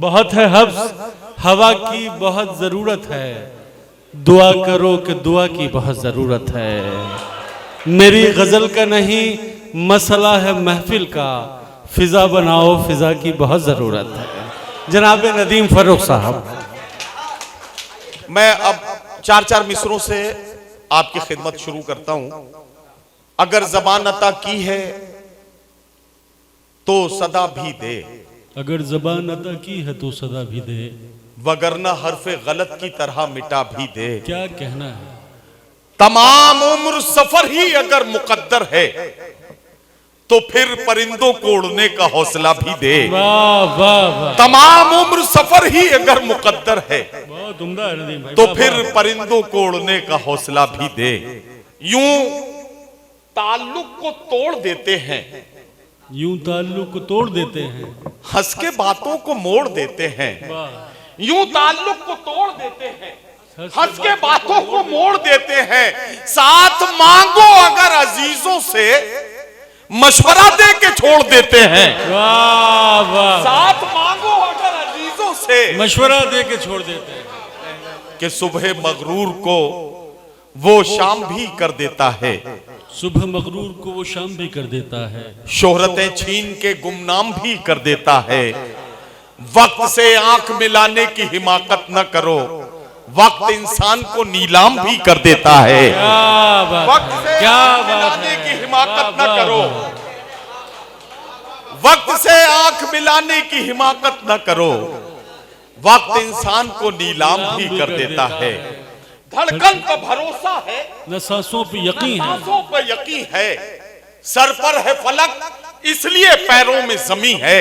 बहुत है हब्स, हवा की बहुत जरूरत है, दुआ करो कि दुआ की बहुत जरूरत है। मेरी गजल का नहीं मसला है महफिल का, फिजा बनाओ फिजा की बहुत जरूरत है। जनाब नदीम फर्रुख साहब, मैं अब चार चार मिसरों से आपकी खिदमत शुरू करता हूं। अगर ज़बान अता की है तो सदा भी दे, अगर ज़बान अता की है तो सदा भी दे, वगरना हर्फे गलत की तरह मिटा भी दे। क्या कहना है। तमाम उम्र सफर ही अगर मुकद्दर है तो फिर परिंदों को उड़ने का हौसला भी दे। वाह वाह वाह। तमाम उम्र सफर ही अगर मुकद्दर है बहुत उम्दा है नदीम भाई। तो फिर परिंदों को उड़ने का हौसला भी दे। यूं ताल्लुक को तोड़ देते हैं, यूं ताल्लुक को तोड़ देते हैं, हंस के बातों को मोड़ देते हैं। यूं ताल्लुक को तोड़ देते हैं, हंस के बातों को मोड़ देते हैं। साथ मांगो अगर अजीजों से, मशवरा दे के छोड़ देते हैं। वाह वाह। साथ मांगो अगर अजीजों से, मशवरा दे के छोड़ देते हैं कि सुबह मगरूर को वो शाम भी कर देता है, सुबह मगरूर को वो शाम भी कर देता है, शोहरतें छीन के गुमनाम भी कर देता है। वक्त से आंख मिलाने की हिमाकत न करो, वक्त इंसान को नीलाम भी कर देता है। वक्त से आंख मिलाने की हिमाकत न करो, वक्त से आंख मिलाने की हिमाकत न करो, वक्त इंसान को नीलाम भी कर देता है। धड़कन पर भरोसा है न सांसों पे यकीन है, सांसों पर यकीन है, सर पर है फलक इसलिए पैरों में जमी है।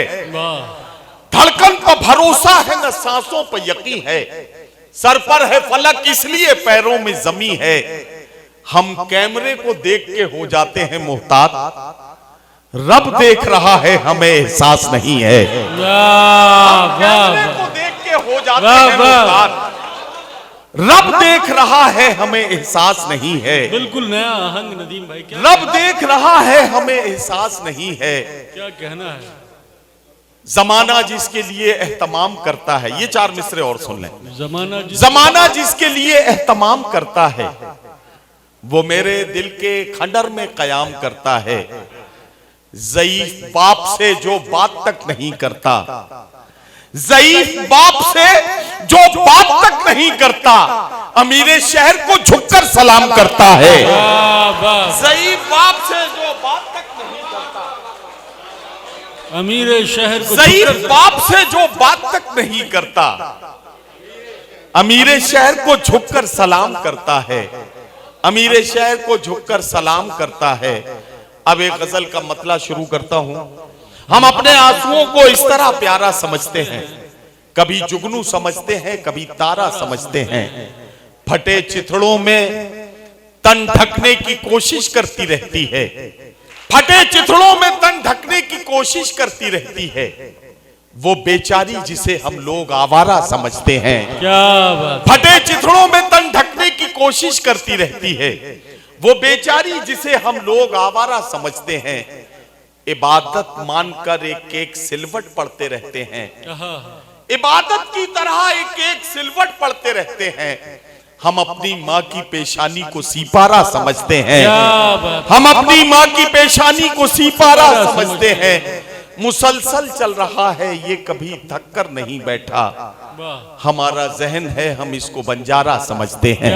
धड़कन पर भरोसा है न सांसों पर यकीन है, सर पर है फलक इसलिए पैरों में जमी है। हम कैमरे को देख के हो जाते हैं मोहतात, रब देख रहा है हमें एहसास नहीं है। हम कैमरे को देख के हो जाते हैं मोहतात, रब देख रहा है हमें एहसास नहीं है। बिल्कुल नया आहंग नदीम भाई। क्या रब देख रहा है हमें एहसास नहीं है। क्या कहना है। जमाना जिसके लिए एहतमाम करता है, ये चार मिसरे और सुन लें। जमाना जिसके लिए एहतमाम करता है वो मेरे दिल के खंडर में कयाम करता है। ज़ईफ बाप से जो बात तक नहीं करता, ज़ईफ बाप से जो बात तक नहीं करता, अमीरे शहर को झुककर सलाम करता है। ज़ईफ बाप से जो बात तक नहीं करता, अमीरे शहर को ज़ईफ बाप से जो बात तक नहीं करता, अमीरे शहर को झुककर सलाम करता है। अमीरे शहर को झुककर सलाम करता है। अब एक गजल का मतला शुरू करता हूं। हम अपने आंसुओं को इस तरह प्यारा समझते हैं, कभी जुगनू समझते हैं, कभी तारा समझते हैं। फटे चिथड़ों में तन ढकने की कोशिश करती रहती है, फटे चिथड़ों में तन ढकने की कोशिश करती रहती है। वो बेचारी जिसे हम लोग आवारा समझते हैं। क्या बात। फटे चिथड़ों में तन ढकने की कोशिश करती रहती है, वो बेचारी जिसे हम लोग आवारा समझते हैं। इबादत मानकर एक एक सिलवट पढ़ते रहते हैं, इबादत की तरह एक एक सिलवट पढ़ते रहते हैं। हम अपनी माँ की पेशानी को सिपारा समझते हैं, हम अपनी माँ की पेशानी को सिपारा समझते हैं। मुसलसल चल रहा है ये कभी थक कर नहीं बैठा, हमारा जहन है हम इसको बंजारा समझते हैं,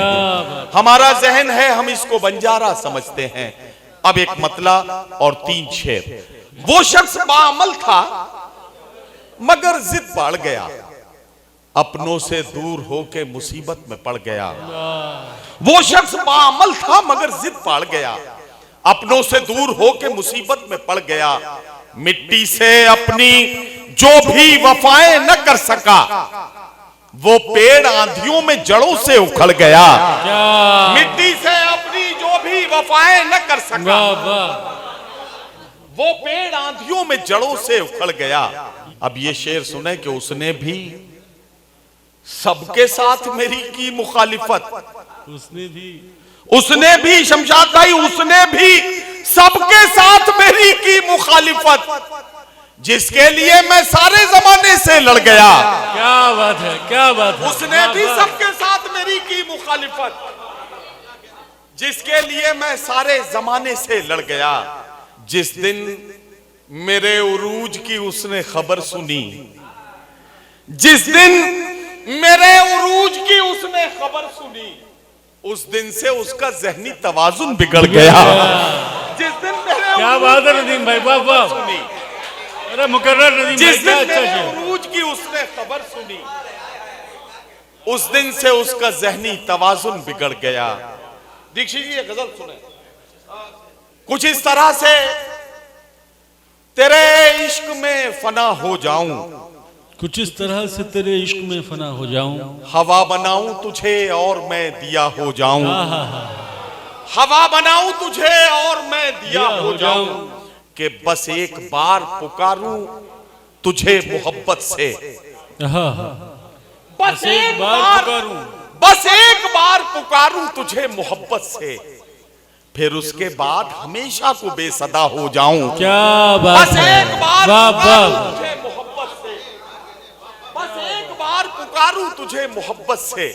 हमारा जहन है हम इसको बंजारा समझते हैं। अब एक मतला और तीन शेर। वो शख्स बाअमल था मगर जिद बढ़ गया, अपनों से दूर होके मुसीबत में पड़ गया। वो शख्स बाअमल था मगर जिद बढ़ गया, अपनों से दूर होके मुसीबत में पड़ गया। मिट्टी से अपनी जो भी वफाएं न कर सका, वो पेड़ आंधियों में जड़ों से उखड़ गया। मिट्टी से अपनी जो भी वफाएं न कर सका, वो पेड़ आंधियों में जड़ों से उखड़ गया। अब ये शेर सुने कि उसने भी सबके साथ मेरी की मुखालिफत, उसने भी शमशाद भाई, उसने भी सबके साथ मेरी की मुखालिफत। जिसके लिए मैं सारे जमाने से लड़ गया, क्या बात है, क्या बात है। उसने भी सबके साथ मेरी की मुखालिफत। जिसके लिए मैं सारे जमाने से लड़ गया, जिस दिन मेरे उरूज की उसने खबर सुनी, जिस दिन मेरे उरूज की उसने खबर सुनी, उस दिन से उसका ज़हनी तवाजुन बिगड़ गया। जिस दिन मेरे क्या बात है नदीम भाई, वाह वाह। सुनी, अरे मुकर्रर नदीम जिस भाई, क्या दिन अच्छा मेरे शेर। उरूज की उसने खबर सुनी, उस दिन से उसका ज़हनी तवाजुन बिगड़ गया। दीक्षित जी ये गजल सुने, कुछ इस तरह से तेरे इश्क में फना हो जाऊं, कुछ इस तरह से तेरे इश्क में फना हो जाऊं, हवा बनाऊं तुझे और मैं दिया हो जाऊं, हवा बनाऊं तुझे और मैं दिया हो जाऊं, कि बस एक बार पुकारूं तुझे मोहब्बत से, बस एक बार पुकारूं, बस एक बार पुकारूं तुझे मोहब्बत से, फिर उसके बाद हमेशा को बेसदा हो जाऊं। क्या बात बस है, एक बार वाह पुकारूं वाह। तुझे मोहब्बत से, बस एक बार पुकारूं तुझे मोहब्बत से,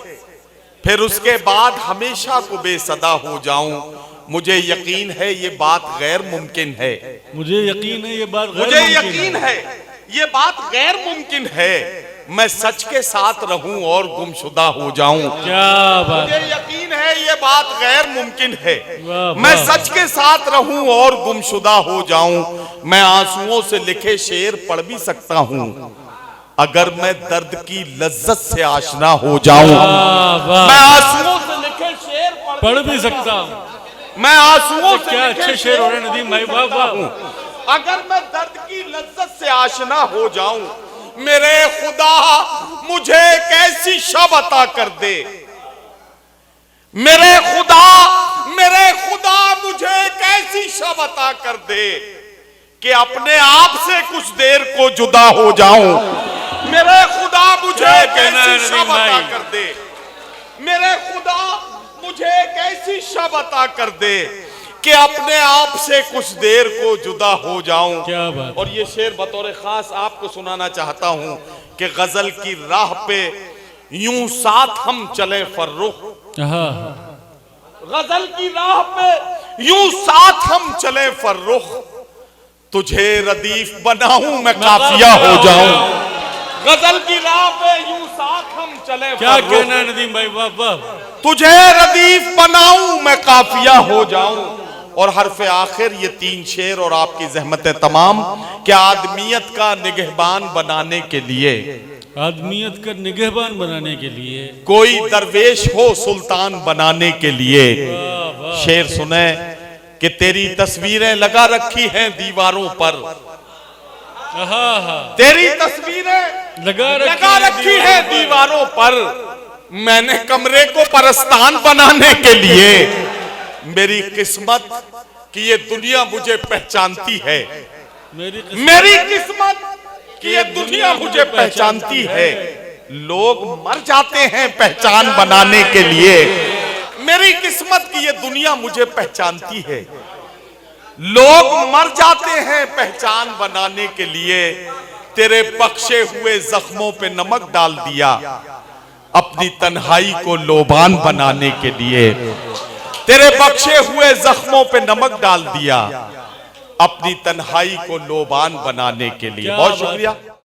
फिर उसके बाद हमेशा को बेसदा हो जाऊं। मुझे यकीन है ये बात गैर मुमकिन है, मुझे यकीन है ये बात गैर मुझे मुमकिन यकीन है ये बात गैर मुमकिन है, मैं सच के साथ रहूं और गुमशुदा हो जाऊं। क्या बात मुझे यकीन है ये बात गैर मुमकिन है, वाह, मैं वाह। सच के साथ रहूं और गुमशुदा हो जाऊं। मैं आंसुओं से लिखे शेर पढ़ भी सकता हूं, अगर मैं दर्द की लज्जत से आशना हो जाऊं। मैं आंसुओं से लिखे शेर पढ़ भी सकता हूँ। मैं आंसुओं से क्या लिखे अच्छे शेर हो रहे हैं नदीम भाई, वाह वाह। अगर मैं दर्द की लज्जत से आशना हो जाऊं, मेरे खुदा मुझे कैसी शब अता कर दे, मेरे खुदा मुझे कैसी शब अता कर दे, कि अपने आप से कुछ देर को जुदा हो जाऊं। मेरे खुदा मुझे कैसी शब अता कर दे, मेरे खुदा मुझे कैसी शब अता कर दे, कि अपने आप से कुछ देर को जुदा हो जाऊं। क्या बात। और ये शेर बतौर खास आपको सुनाना चाहता हूं कि गजल की राह पे यूं साथ हम चले फर्रुख, गजल की राह पे यूं साथ हम चले फर्रुख, तुझे रदीफ बनाऊं मैं काफिया हो जाऊं। गजल की राह पे यूं साथ हम चले, क्या कहना है नदीम भाई, वाह वाह। तुझे रदीफ बनाऊं मैं काफिया हो जाऊं। और हरफ आखिर ये 3 शेर और आपकी जहमतें तमाम, क्या आदमियत का निगहबान बनाने के लिए, आदमियत का निगहबान बनाने के लिए, कोई दरवेश हो सुल्तान बनाने के लिए। शेर सुने कि तेरी तस्वीरें लगा रखी हैं दीवारों पर, तेरी तस्वीरें लगा रखी है दीवारों पर, मैंने कमरे को परस्तान बनाने के लिए, मेरी किस्मत कि ये दुनिया मुझे पहचानती है, मेरी किस्मत कि ये दुनिया मुझे पहचानती है। लोग मर जाते हैं पहचान बनाने के लिए, मेरी किस्मत कि ये दुनिया मुझे पहचानती है। लोग मर जाते हैं पहचान बनाने के लिए, तेरे बख्शे हुए जख्मों पे नमक डाल दिया, अपनी तन्हाई को लोबान बनाने के लिए। तेरे बख्शे हुए जख्मों पे नमक डाल दिया, अपनी तन्हाई को लोबान बनाने के लिए। बहुत शुक्रिया।